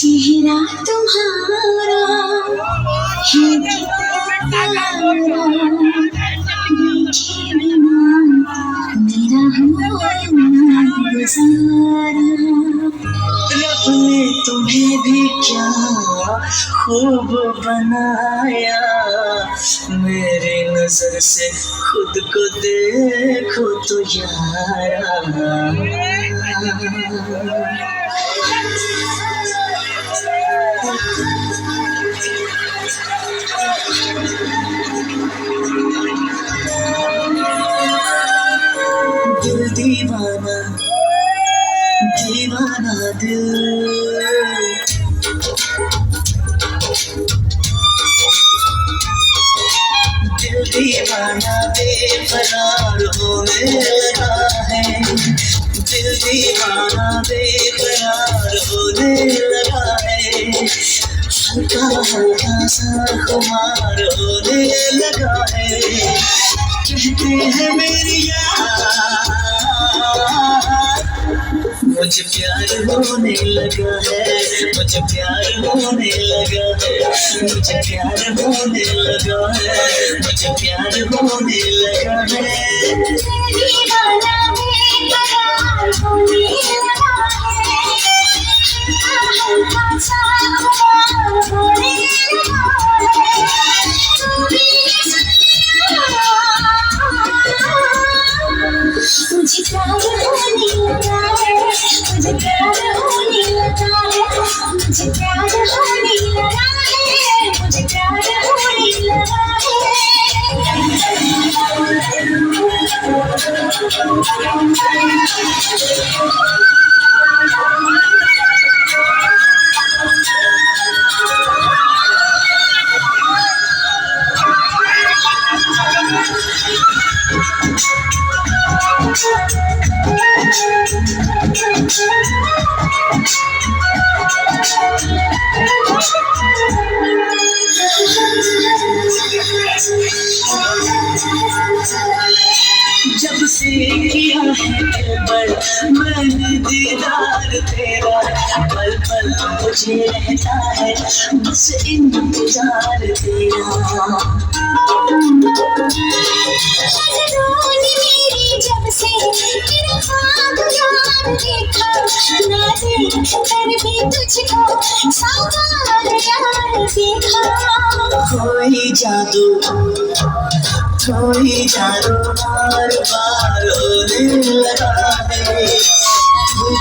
चेहरा तुम्हारा है कितना प्यारा, देखे बिना मेरा हुआ गुजारा। रब ने तुम्हें भी क्या खूब बनाया, मेरी नजर से खुद को देखो तो यारा। दिल दीवाना दीवाना दिल, दिल दीवाना बेकरार होने लगा है, दिल दीवाना बेकरार होने लगा है। हल्का हल्का सा खुमार होने लगा है, कहते हैं मेरी यार मुझे प्यार होने लगा है, मुझे प्यार होने लगा है, मुझे प्यार होने लगा है, मुझे प्यार होने लगा है। दीवाना बेकरार होने लगा है, हल्का सा खुमार होने लगा है। मुझे प्यार होने लगा है, मुझे प्यार होने लगा है, मुझे प्यार होने लगा है, मुझे प्यार होने लगा जब से किया है दिलबर मैंने दीदार तेरा, पल पल मुझे रहता है बस इंतजार तेरा। मेरी जब से तेरा ख्वाब यार देखा, ना दिल कर भी तुझको साकार यार देखा। कोई जादू बार बार होने लगा है,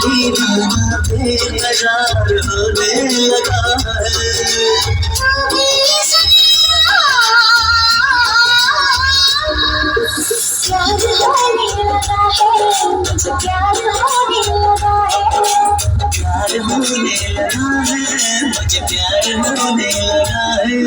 दीवाना बेकरार होने लगा है। प्यार होने लगा है, मुझे प्यार होने लगा है, प्यार होने लगा है, मुझे प्यार होने लगा है।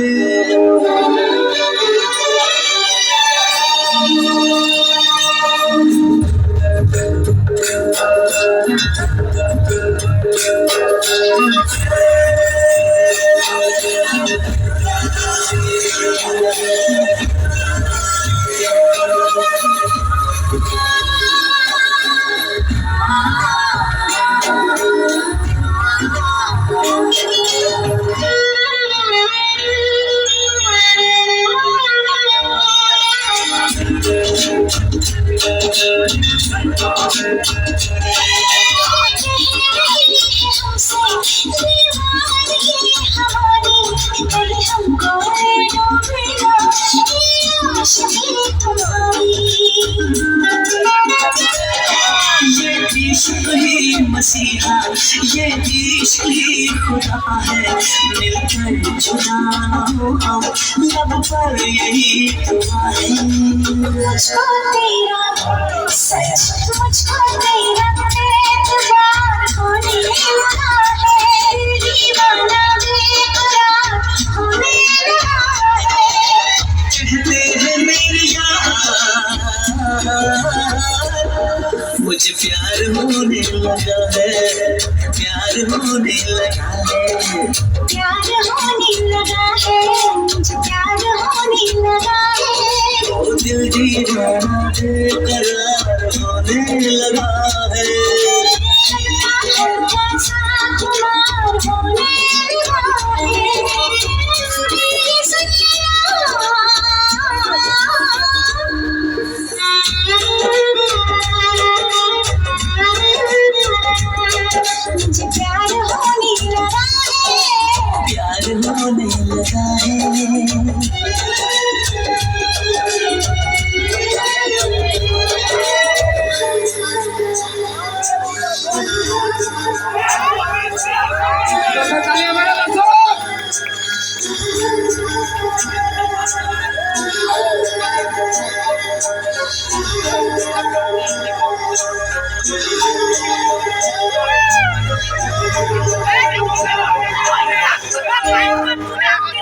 मसीहा ये इश्क ही खुदा है, मिलकर जुदा हो हम लब पर यही दुआ है। मुझको तेरा सच, मुझको तेरा एतबार होने लगा है,